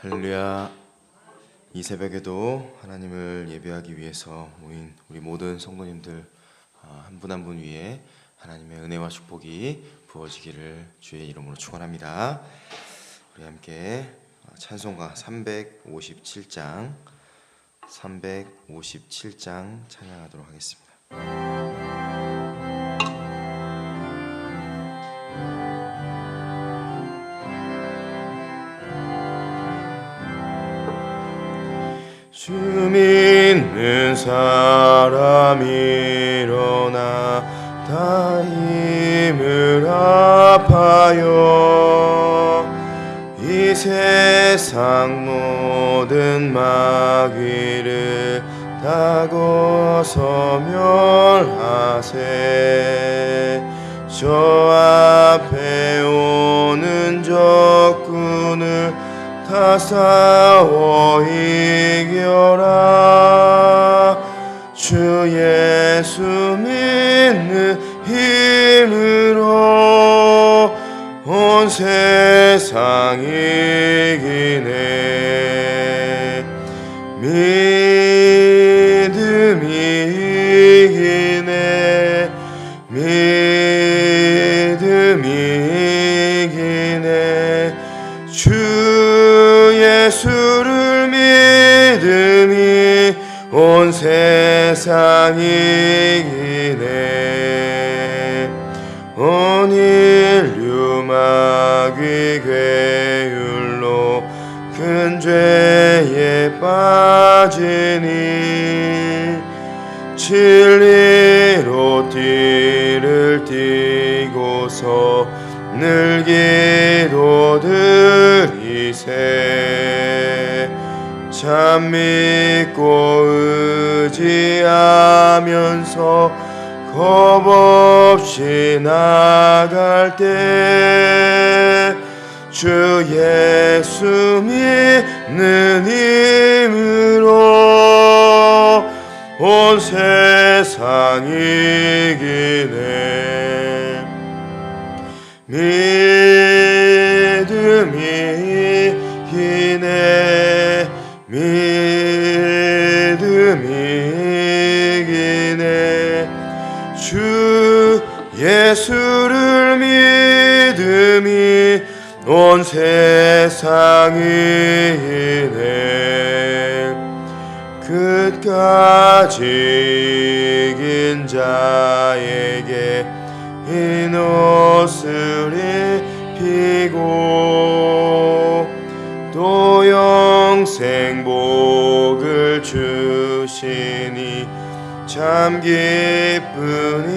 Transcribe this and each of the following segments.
할렐루야. 이 새벽에도 하나님을 예배하기 위해서 모인 우리 모든 성도님들 한 분 한 분 위에 하나님의 은혜와 축복이 부어지기를 주의 이름으로 축원합니다. 우리 함께 찬송가 357장 찬양하도록 하겠습니다. 주 믿는 사람 일어나 다 힘을 합하여 이 세상 모든 마귀를 다고서 멸하세. 저 앞에 오는 적군을 다 싸워 이겨라. 주 예수 믿는 힘으로 온 세상 이기네. 믿음이 이기네. 믿음이 이기네. 주 예수를 믿음이 온 세상 이기네. 온 인류 마귀 괴율로 큰 죄에 빠지니 진리로 띠를 띠고서 늘 기도드리세. 참 믿고 의지하면서 겁없이 나갈 때 주 예수 믿는 힘으로 온 세상 이기네. 믿음이 이기네. 믿음이 이기네. 주 예수를 믿음이 온 세상 이기네. 끝까지 이긴 자에게 흰 옷을 입히고 또 영생 복을 주시니 참 기쁜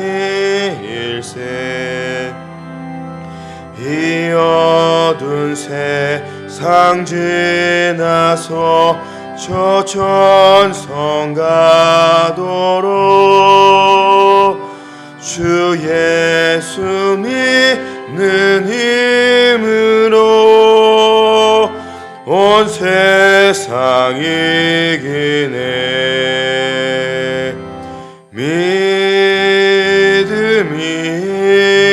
일세. 이 어두운 세상 지나서 저 천성 가도록 주 예수 믿는 힘으로 온 세상 이기네. 믿음이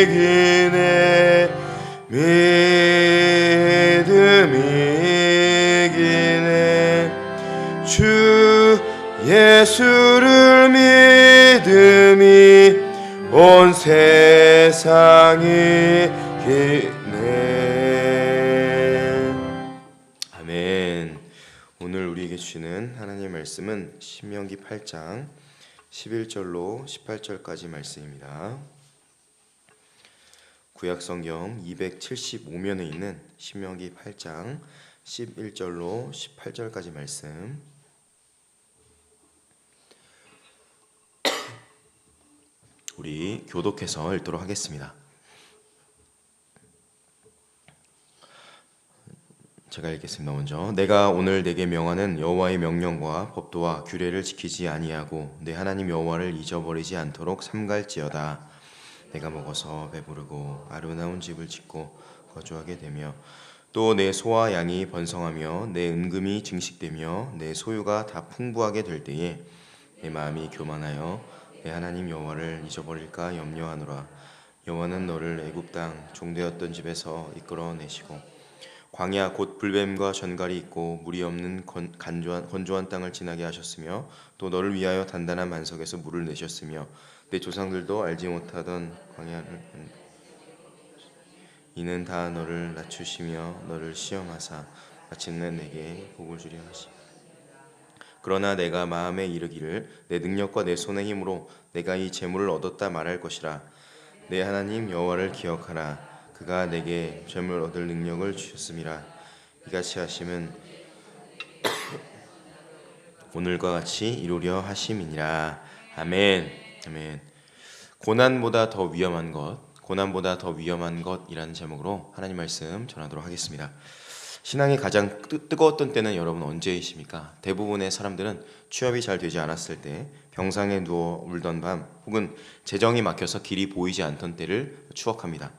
이기네. 믿음이 이기네. 주 예수를 믿음이 온 세상 이기네. 아멘. 오늘 우리에게 주시는 하나님의 말씀은 신명기 8장 11절로 18절까지 말씀입니다. 구약성경 275면에 있는 신명기 8장 11절로 18절까지 말씀. 우리 교독해서 읽도록 하겠습니다. 제가 읽겠습니다. 먼저 내가 오늘 내게 명하는 여호와의 명령과 법도와 규례를 지키지 아니하고 내 하나님 여호와를 잊어버리지 않도록 삼갈지어다. 내가 먹어서 배부르고 아름다운 집을 짓고 거주하게 되며 또 내 소와 양이 번성하며 내 은금이 증식되며 내 소유가 다 풍부하게 될 때에 내 마음이 교만하여 내 하나님 여호와를 잊어버릴까 염려하노라. 여호와는 너를 애굽 땅 종되었던 집에서 이끌어내시고 광야 곧 불뱀과 전갈이 있고 물이 없는 건조한 땅을 지나게 하셨으며 또 너를 위하여 단단한 반석에서 물을 내셨으며 내 조상들도 알지 못하던 광야를 이는 다 너를 낮추시며 너를 시험하사 마침내 내게 복을 주려 하시니 그러나 내가 마음에 이르기를 내 능력과 내 손의 힘으로 내가 이 재물을 얻었다 말할 것이라. 내 하나님 여호와를 기억하라. 그가 내게 재물 얻을 능력을 주셨음이라. 이같이 하심은 오늘과 같이 이루려 하심이니라. 아멘. 아멘. 고난보다 더 위험한 것이라는 제목으로 하나님 말씀 전하도록 하겠습니다. 신앙이 가장 뜨거웠던 때는 여러분 언제이십니까? 대부분의 사람들은 취업이 잘 되지 않았을 때, 병상에 누워 울던 밤, 혹은 재정이 막혀서 길이 보이지 않던 때를 추억합니다.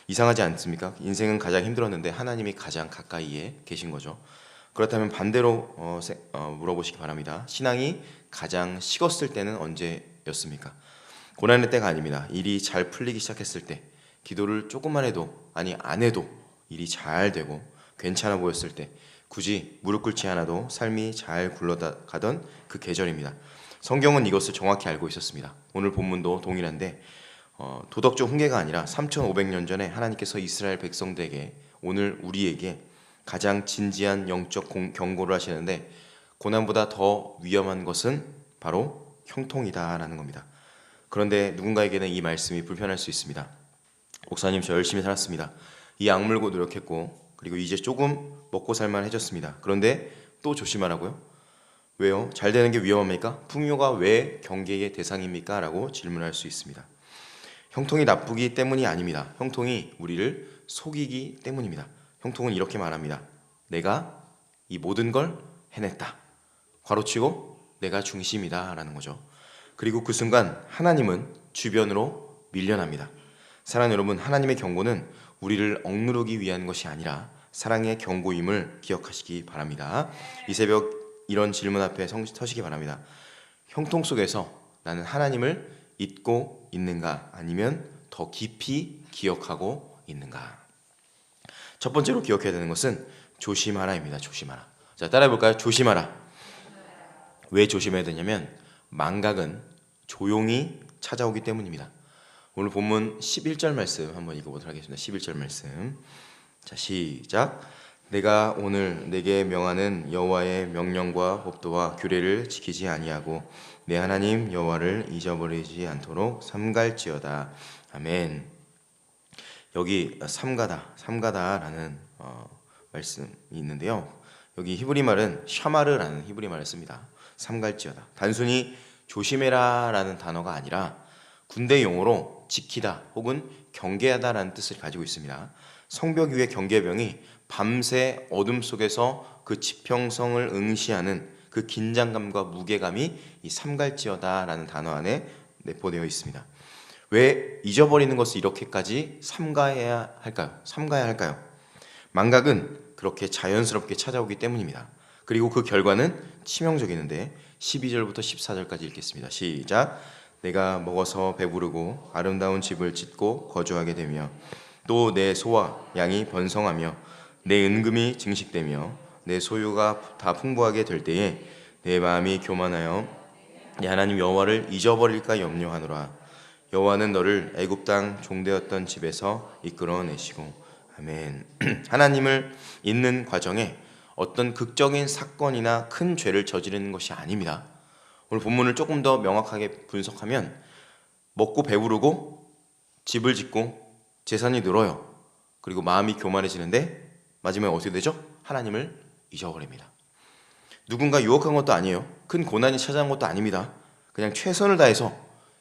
이상하지 않습니까? 인생은 가장 힘들었는데 하나님이 가장 가까이에 계신 거죠. 그렇다면 반대로 물어보시기 바랍니다. 신앙이 가장 식었을 때는 언제였습니까? 고난의 때가 아닙니다. 일이 잘 풀리기 시작했을 때, 기도를 조금만 해도, 아니 안 해도 일이 잘 되고 괜찮아 보였을 때, 굳이 무릎 꿇지 않아도 삶이 잘 굴러가던 그 계절입니다. 성경은 이것을 정확히 알고 있었습니다. 오늘 본문도 동일한데 도덕적 훈계가 아니라 3,500년 전에 하나님께서 이스라엘 백성들에게, 오늘 우리에게 가장 진지한 영적 경고를 하시는데, 고난보다 더 위험한 것은 바로 형통이다라는 겁니다. 그런데 누군가에게는 이 말씀이 불편할 수 있습니다. 목사님, 저 열심히 살았습니다. 이 악물고 노력했고, 그리고 이제 조금 먹고 살만해졌습니다. 그런데 또 조심하라고요? 왜요? 잘 되는 게 위험합니까? 풍요가 왜 경계의 대상입니까? 라고 질문할 수 있습니다. 형통이 나쁘기 때문이 아닙니다. 형통이 우리를 속이기 때문입니다. 형통은 이렇게 말합니다. 내가 이 모든 걸 해냈다. 괄호치고 내가 중심이다 라는 거죠. 그리고 그 순간 하나님은 주변으로 밀려납니다. 사랑하는 여러분, 하나님의 경고는 우리를 억누르기 위한 것이 아니라 사랑의 경고임을 기억하시기 바랍니다. 이 새벽 이런 질문 앞에 서시기 바랍니다. 형통 속에서 나는 하나님을 잊고 있는가, 아니면 더 깊이 기억하고 있는가? 첫 번째로 기억해야 되는 것은 조심하라입니다. 조심하라. 자, 따라해볼까요? 조심하라. 왜 조심해야 되냐면 망각은 조용히 찾아오기 때문입니다. 오늘 본문 11절 말씀 한번 읽어보도록 하겠습니다. 11절 말씀. 자, 시작. 내가 오늘 내게 명하는 여호와의 명령과 법도와 규례를 지키지 아니하고 내 하나님 여호와를 잊어버리지 않도록 삼갈지어다. 아멘. 여기 삼가다라는 말씀이 있는데요. 여기 히브리 말은 샤마르라는 히브리 말을 씁니다. 삼갈지어다. 단순히 조심해라라는 단어가 아니라 군대 용어로 지키다 혹은 경계하다라는 뜻을 가지고 있습니다. 성벽 위의 경계병이 밤새 어둠 속에서 그 지평성을 응시하는 그 긴장감과 무게감이 이 삼갈지어다라는 단어 안에 내포되어 있습니다. 왜 잊어버리는 것을 이렇게까지 삼가해야 할까요? 망각은 그렇게 자연스럽게 찾아오기 때문입니다. 그리고 그 결과는 치명적이는데 12절부터 14절까지 읽겠습니다. 시작. 내가 먹어서 배부르고 아름다운 집을 짓고 거주하게 되며 또 내 소와 양이 번성하며 내 은금이 증식되며 내 소유가 다 풍부하게 될 때에 내 마음이 교만하여 내 하나님 여호와를 잊어버릴까 염려하노라. 여호와는 너를 애굽 땅 종되었던 집에서 이끌어내시고. 아멘. 하나님을 잊는 과정에 어떤 극적인 사건이나 큰 죄를 저지르는 것이 아닙니다. 오늘 본문을 조금 더 명확하게 분석하면 먹고 배부르고 집을 짓고 재산이 늘어요. 그리고 마음이 교만해지는데 마지막에 어떻게 되죠? 하나님을 잊어버립니다. 누군가 유혹한 것도 아니에요. 큰 고난이 찾아온 것도 아닙니다. 그냥 최선을 다해서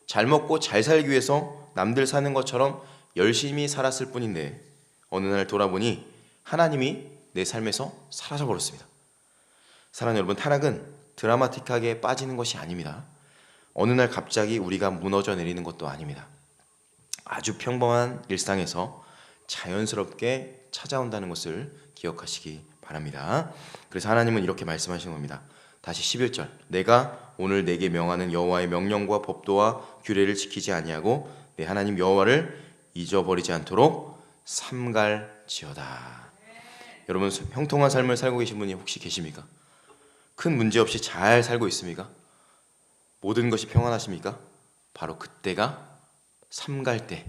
잘 먹고 잘 살기 위해서 남들 사는 것처럼 열심히 살았을 뿐인데 어느 날 돌아보니 하나님이 내 삶에서 사라져버렸습니다. 사랑하는 여러분, 타락은 드라마틱하게 빠지는 것이 아닙니다. 어느 날 갑자기 우리가 무너져 내리는 것도 아닙니다. 아주 평범한 일상에서 자연스럽게 찾아온다는 것을 기억하시기 바랍니다. 그래서 하나님은 이렇게 말씀하시는 겁니다. 다시 11절. 내가 오늘 내게 명하는 여호와의 명령과 법도와 규례를 지키지 아니하고 내 하나님 여호와를 잊어버리지 않도록 삼갈지어다. 여러분 형통한 삶을 살고 계신 분이 혹시 계십니까? 큰 문제 없이 잘 살고 있습니까? 모든 것이 평안하십니까? 바로 그때가 삼갈 때,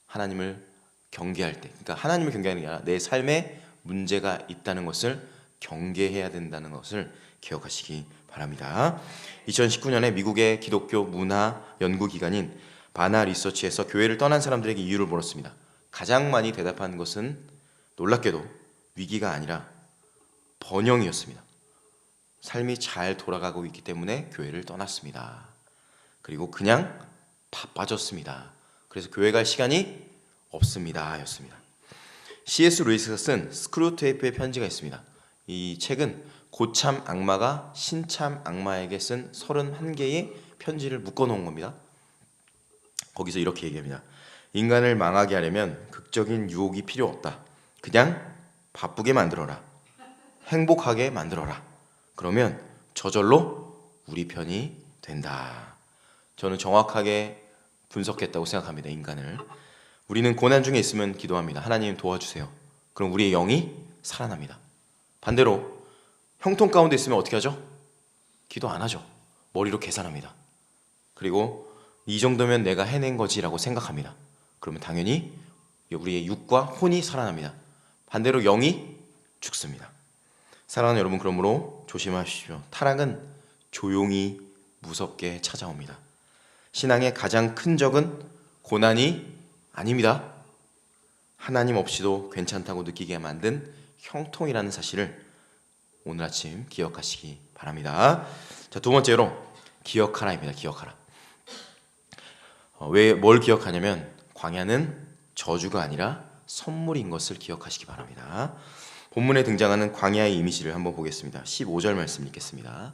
하나님을 경계할 때, 그러니까 하나님을 경계하는 게 아니라 내 삶에 문제가 있다는 것을 경계해야 된다는 것을 기억하시기 바랍니다. 2019년에 미국의 기독교 문화 연구기관인 바나 리서치에서 교회를 떠난 사람들에게 이유를 물었습니다. 가장 많이 대답한 것은 놀랍게도 위기가 아니라 번영이었습니다. 삶이 잘 돌아가고 있기 때문에 교회를 떠났습니다. 그리고 그냥 바빠졌습니다. 그래서 교회 갈 시간이 없습니다 였습니다. C.S. 루이스가 쓴 스크루테이프의 편지가 있습니다. 이 책은 고참 악마가 신참 악마에게 쓴 31개의 편지를 묶어놓은 겁니다. 거기서 이렇게 얘기합니다. 인간을 망하게 하려면 극적인 유혹이 필요 없다. 그냥 바쁘게 만들어라. 행복하게 만들어라. 그러면 저절로 우리 편이 된다. 저는 정확하게 분석했다고 생각합니다. 인간을. 우리는 고난 중에 있으면 기도합니다. 하나님 도와주세요. 그럼 우리의 영이 살아납니다. 반대로 형통 가운데 있으면 어떻게 하죠? 기도 안 하죠. 머리로 계산합니다. 그리고 이 정도면 내가 해낸 거지라고 생각합니다. 그러면 당연히 우리의 육과 혼이 살아납니다. 반대로 영이 죽습니다. 사랑하는 여러분, 그러므로 조심하십시오. 타락은 조용히 무섭게 찾아옵니다. 신앙의 가장 큰 적은 고난이 아닙니다. 하나님 없이도 괜찮다고 느끼게 만든 형통이라는 사실을 오늘 아침 기억하시기 바랍니다. 자, 두 번째로 기억하라입니다. 기억하라. 왜 뭘 기억하냐면 광야는 저주가 아니라 선물인 것을 기억하시기 바랍니다. 본문에 등장하는 광야의 이미지를 한번 보겠습니다. 15절 말씀 읽겠습니다.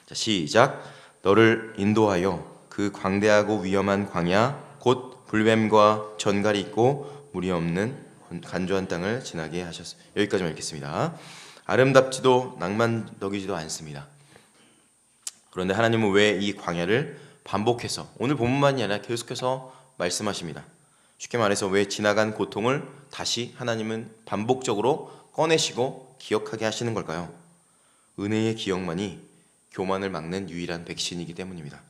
자, 시작. 너를 인도하여 그 광대하고 위험한 광야 곧 불뱀과 전갈이 있고 물이 없는 간조한 땅을 지나게 하셨습니다. 여기까지만 읽겠습니다. 아름답지도 낭만적이지도 않습니다. 그런데 하나님은 왜 이 광야를 반복해서, 오늘 본문만이 아니라 계속해서 말씀하십니다. 쉽게 말해서 왜 지나간 고통을 다시 하나님은 반복적으로 꺼내시고 기억하게 하시는 걸까요? 은혜의 기억만이 교만을 막는 유일한 백신이기 때문입니다.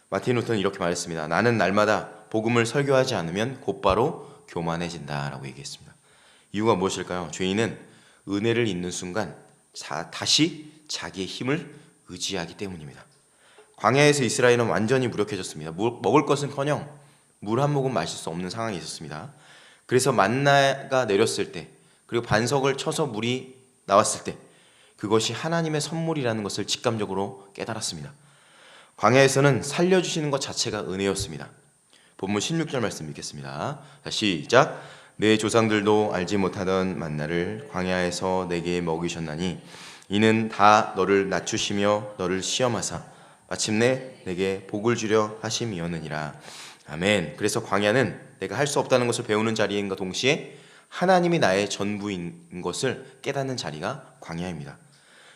마틴 루터는 이렇게 말했습니다. 나는 날마다 복음을 설교하지 않으면 곧바로 교만해진다 라고 얘기했습니다. 이유가 무엇일까요? 죄인은 은혜를 잊는 순간 다시 자기의 힘을 의지하기 때문입니다. 광야에서 이스라엘은 완전히 무력해졌습니다. 먹을 것은커녕 물 한 모금 마실 수 없는 상황이 있었습니다. 그래서 만나가 내렸을 때, 그리고 반석을 쳐서 물이 나왔을 때 그것이 하나님의 선물이라는 것을 직감적으로 깨달았습니다. 광야에서는 살려주시는 것 자체가 은혜였습니다. 본문 16절 말씀 읽겠습니다. 시작. 내 조상들도 알지 못하던 만나를 광야에서 내게 먹이셨나니 이는 다 너를 낮추시며 너를 시험하사 마침내 내게 복을 주려 하심이었느니라. 아멘. 그래서 광야는 내가 할 수 없다는 것을 배우는 자리인가 동시에 하나님이 나의 전부인 것을 깨닫는 자리가 광야입니다.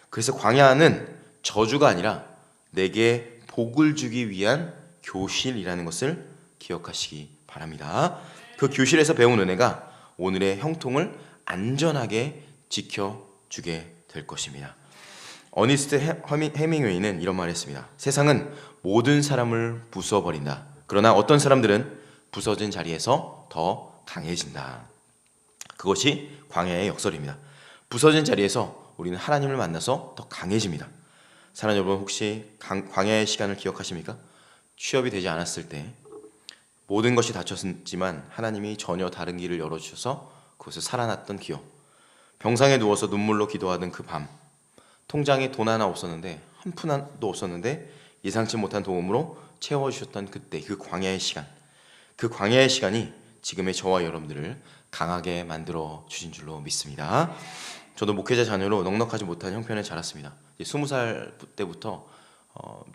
그래서 광야는 저주가 아니라 내게 복을 주기 위한 교실이라는 것을 기억하시기 바랍니다. 그 교실에서 배운 은혜가 오늘의 형통을 안전하게 지켜주게 될 것입니다. 어니스트 해밍웨이는 이런 말을 했습니다. 세상은 모든 사람을 부숴버린다. 그러나 어떤 사람들은 부서진 자리에서 더 강해진다. 그것이 광야의 역설입니다. 부서진 자리에서 우리는 하나님을 만나서 더 강해집니다. 사랑하는 여러분, 혹시 광야의 시간을 기억하십니까? 취업이 되지 않았을 때 모든 것이 닫혔지만 하나님이 전혀 다른 길을 열어주셔서 그것을 살아났던 기억, 병상에 누워서 눈물로 기도하던 그 밤, 통장에 돈 하나 없었는데 한 푼도 없었는데 예상치 못한 도움으로 채워주셨던 그때, 그 광야의 시간, 그 광야의 시간이 지금의 저와 여러분들을 강하게 만들어 주신 줄로 믿습니다. 저도 목회자 자녀로 넉넉하지 못한 형편에 자랐습니다. 20살 때부터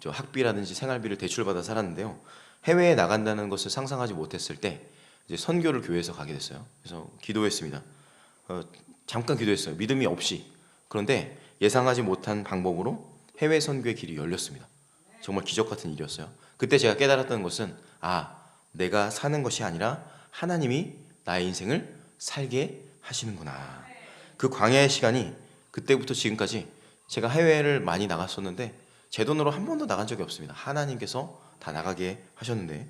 학비라든지 생활비를 대출받아 살았는데요. 해외에 나간다는 것을 상상하지 못했을 때 이제 선교를 교회에서 가게 됐어요. 그래서 기도했습니다. 잠깐 기도했어요. 믿음이 없이. 그런데 예상하지 못한 방법으로 해외 선교의 길이 열렸습니다. 정말 기적 같은 일이었어요. 그때 제가 깨달았던 것은 내가 사는 것이 아니라 하나님이 나의 인생을 살게 하시는구나. 그 광야의 시간이 그때부터 지금까지 제가 해외를 많이 나갔었는데 제 돈으로 한 번도 나간 적이 없습니다. 하나님께서 다 나가게 하셨는데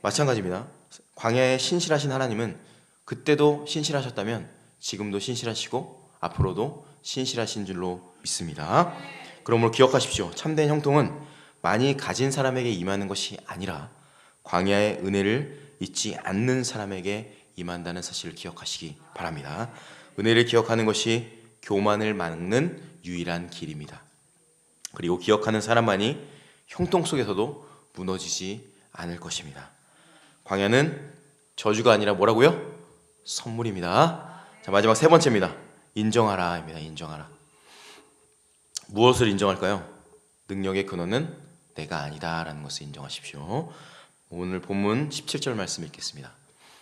마찬가지입니다. 광야에 신실하신 하나님은 그때도 신실하셨다면 지금도 신실하시고 앞으로도 신실하신 줄로 믿습니다. 그러므로 기억하십시오. 참된 형통은 많이 가진 사람에게 임하는 것이 아니라 광야의 은혜를 잊지 않는 사람에게 임한다는 사실을 기억하시기 바랍니다. 은혜를 기억하는 것이 교만을 막는 유일한 길입니다. 그리고 기억하는 사람만이 형통 속에서도 무너지지 않을 것입니다. 광야는 저주가 아니라 뭐라고요? 선물입니다. 자, 마지막 세 번째입니다. 인정하라입니다. 인정하라. 무엇을 인정할까요? 능력의 근원은 내가 아니다라는 것을 인정하십시오. 오늘 본문 17절 말씀 읽겠습니다.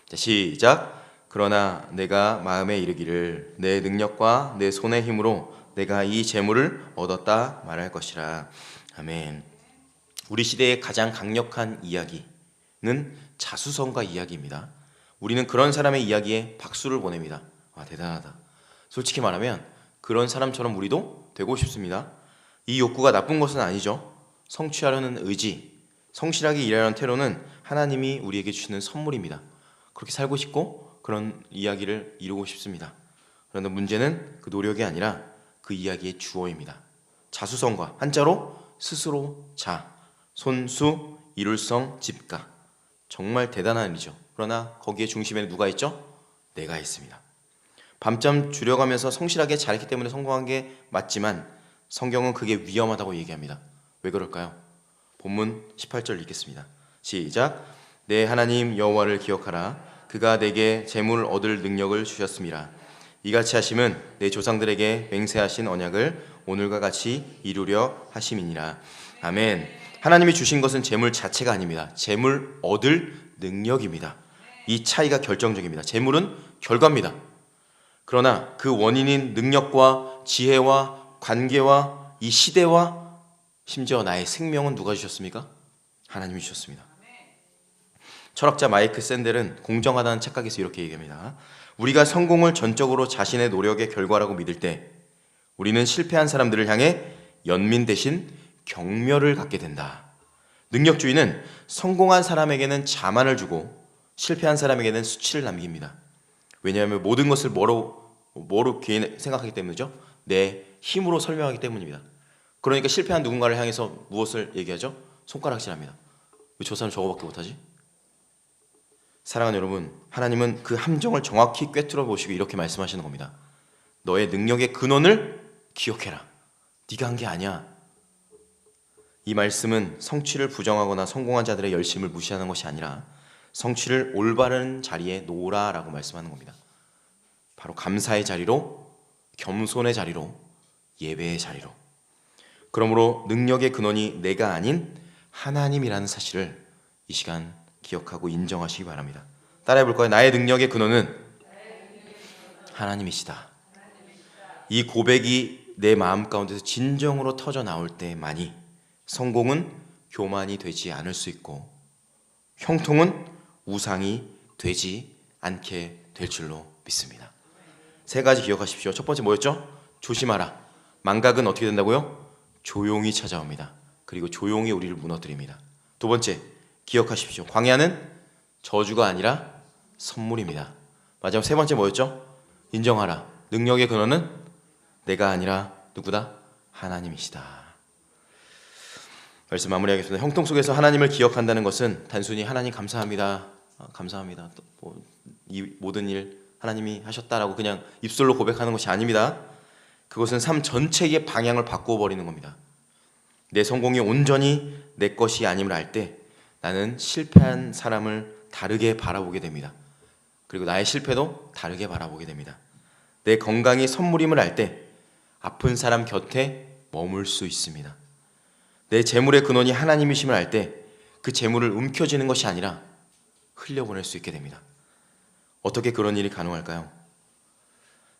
자, 시작. 그러나 내가 마음에 이르기를 내 능력과 내 손의 힘으로 내가 이 재물을 얻었다 말할 것이라. 아멘. 우리 시대의 가장 강력한 이야기는 자수성가 이야기입니다. 우리는 그런 사람의 이야기에 박수를 보냅니다. 와, 대단하다. 솔직히 말하면 그런 사람처럼 우리도 되고 싶습니다. 이 욕구가 나쁜 것은 아니죠. 성취하려는 의지, 성실하게 일하려는 태도는 하나님이 우리에게 주시는 선물입니다. 그렇게 살고 싶고 그런 이야기를 이루고 싶습니다. 그런데 문제는 그 노력이 아니라 그 이야기의 주어입니다. 자수성가, 한자로 스스로 자, 손수, 이룰성, 집가. 정말 대단한 일이죠. 그러나 거기에 중심에는 누가 있죠? 내가 있습니다. 밤잠 줄여가면서 성실하게 잘했기 때문에 성공한 게 맞지만 성경은 그게 위험하다고 얘기합니다. 왜 그럴까요? 본문 18절 읽겠습니다. 시작. 내 하나님 여호와를 기억하라. 그가 내게 재물 얻을 능력을 주셨음이라. 이같이 하심은 내 조상들에게 맹세하신 언약을 오늘과 같이 이루려 하심이니라. 아멘. 하나님이 주신 것은 재물 자체가 아닙니다. 재물 얻을 능력입니다. 이 차이가 결정적입니다. 재물은 결과입니다. 그러나 그 원인인 능력과 지혜와 관계와 이 시대와 심지어 나의 생명은 누가 주셨습니까? 하나님이 주셨습니다. 철학자 마이크 샌델은 공정하다는 착각에서 이렇게 얘기합니다. 우리가 성공을 전적으로 자신의 노력의 결과라고 믿을 때 우리는 실패한 사람들을 향해 연민 대신 경멸을 갖게 된다. 능력주의는 성공한 사람에게는 자만을 주고 실패한 사람에게는 수치를 남깁니다. 왜냐하면 모든 것을 뭐로 개인 생각하기 때문이죠? 내 힘으로 설명하기 때문입니다. 그러니까 실패한 누군가를 향해서 무엇을 얘기하죠? 손가락질합니다. 왜 저 사람 저거밖에 못하지? 사랑하는 여러분, 하나님은 그 함정을 정확히 꿰뚫어 보시고 이렇게 말씀하시는 겁니다. 너의 능력의 근원을 기억해라. 네가 한 게 아니야. 이 말씀은 성취를 부정하거나 성공한 자들의 열심을 무시하는 것이 아니라 성취를 올바른 자리에 놓으라라고 말씀하는 겁니다. 바로 감사의 자리로, 겸손의 자리로, 예배의 자리로. 그러므로 능력의 근원이 내가 아닌 하나님이라는 사실을 이 시간 기억하고 인정하시기 바랍니다. 따라해 볼까요? 나의 능력의 근원은 하나님이시다. 이 고백이 내 마음 가운데서 진정으로 터져 나올 때만이 성공은 교만이 되지 않을 수 있고 형통은 우상이 되지 않게 될 줄로 믿습니다. 세 가지 기억하십시오. 첫 번째 뭐였죠? 조심하라. 망각은 어떻게 된다고요? 조용히 찾아옵니다. 그리고 조용히 우리를 무너뜨립니다. 두 번째, 기억하십시오. 광야는 저주가 아니라 선물입니다. 마지막 세 번째 뭐였죠? 인정하라. 능력의 근원은 내가 아니라 누구다? 하나님이시다. 말씀 마무리하겠습니다. 형통 속에서 하나님을 기억한다는 것은 단순히 하나님 감사합니다. 감사합니다. 이 모든 일 하나님이 하셨다라고 그냥 입술로 고백하는 것이 아닙니다. 그것은 삶 전체의 방향을 바꾸어 버리는 겁니다. 내 성공이 온전히 내 것이 아님을 알 때 나는 실패한 사람을 다르게 바라보게 됩니다. 그리고 나의 실패도 다르게 바라보게 됩니다. 내 건강이 선물임을 알 때 아픈 사람 곁에 머물 수 있습니다. 내 재물의 근원이 하나님이심을 알 때 그 재물을 움켜쥐는 것이 아니라 흘려보낼 수 있게 됩니다. 어떻게 그런 일이 가능할까요?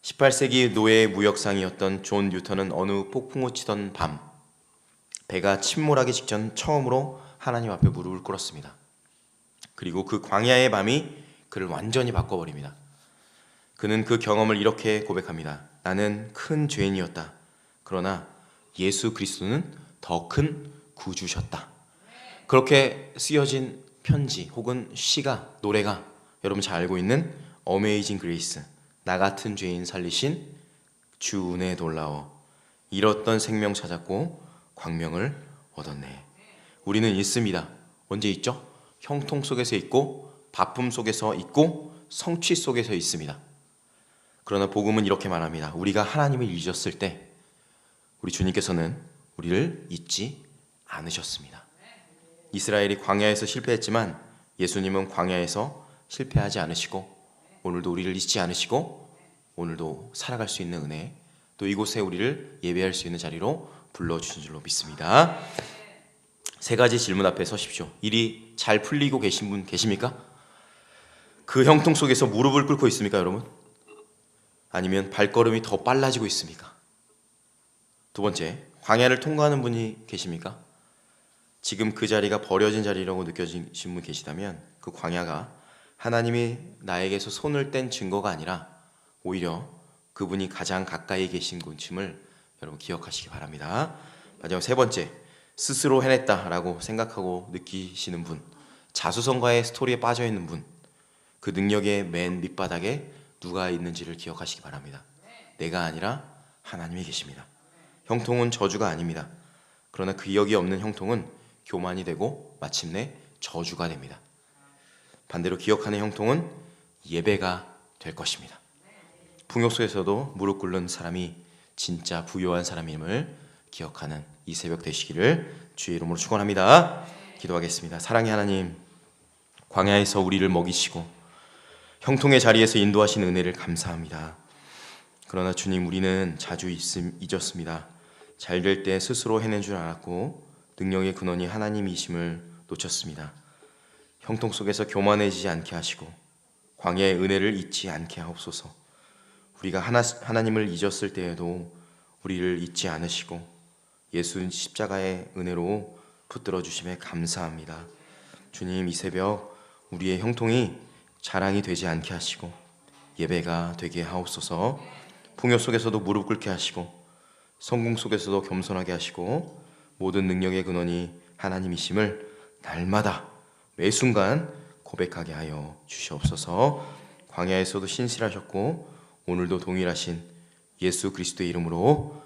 18세기 노예의 무역상이었던 존 뉴턴은 어느 폭풍우 치던 밤 배가 침몰하기 직전 처음으로 하나님 앞에 무릎을 꿇었습니다. 그리고 그 광야의 밤이 그를 완전히 바꿔버립니다. 그는 그 경험을 이렇게 고백합니다. 나는 큰 죄인이었다. 그러나 예수 그리스도는 더 큰 구주셨다. 그렇게 쓰여진 편지 혹은 시가, 노래가 여러분 잘 알고 있는 어메이징 그레이스, 나 같은 죄인 살리신 주 은혜 놀라워, 잃었던 생명 찾았고 광명을 얻었네. 우리는 있습니다. 언제 있죠? 형통 속에서 있고 바쁨 속에서 있고 성취 속에서 있습니다. 그러나 복음은 이렇게 말합니다. 우리가 하나님을 잊었을 때 우리 주님께서는 우리를 잊지 않으셨습니다. 이스라엘이 광야에서 실패했지만 예수님은 광야에서 실패하지 않으시고 오늘도 우리를 잊지 않으시고 오늘도 살아갈 수 있는 은혜, 또 이곳에 우리를 예배할 수 있는 자리로 불러주신 줄로 믿습니다. 세 가지 질문 앞에 서십시오. 일이 잘 풀리고 계신 분 계십니까? 그 형통 속에서 무릎을 꿇고 있습니까, 여러분? 아니면 발걸음이 더 빨라지고 있습니까? 두 번째, 광야를 통과하는 분이 계십니까? 지금 그 자리가 버려진 자리라고 느껴지신 분 계시다면 그 광야가 하나님이 나에게서 손을 뗀 증거가 아니라 오히려 그분이 가장 가까이 계신 곳임을 여러분 기억하시기 바랍니다. 마지막 세 번째, 스스로 해냈다라고 생각하고 느끼시는 분, 자수성가의 스토리에 빠져있는 분, 그 능력의 맨 밑바닥에 누가 있는지를 기억하시기 바랍니다. 내가 아니라 하나님이 계십니다. 형통은 저주가 아닙니다. 그러나 그 기억이 없는 형통은 교만이 되고 마침내 저주가 됩니다. 반대로 기억하는 형통은 예배가 될 것입니다. 풍요 속에서도 무릎 꿇는 사람이 진짜 부요한 사람임을 기억하는 이 새벽 되시기를 주의 이름으로 축원합니다. 기도하겠습니다. 사랑의 하나님, 광야에서 우리를 먹이시고 형통의 자리에서 인도하신 은혜를 감사합니다. 그러나 주님, 우리는 자주 잊었습니다. 잘 될 때 스스로 해낸 줄 알았고 능력의 근원이 하나님이심을 놓쳤습니다. 형통 속에서 교만해지지 않게 하시고 광야의 은혜를 잊지 않게 하옵소서. 우리가 하나님을 잊었을 때에도 우리를 잊지 않으시고 예수 십자가의 은혜로 붙들어 주심에 감사합니다. 주님, 이 새벽 우리의 형통이 자랑이 되지 않게 하시고 예배가 되게 하옵소서. 풍요 속에서도 무릎 꿇게 하시고 성공 속에서도 겸손하게 하시고 모든 능력의 근원이 하나님이심을 날마다 매 순간 고백하게 하여 주시옵소서. 광야에서도 신실하셨고 오늘도 동일하신 예수 그리스도의 이름으로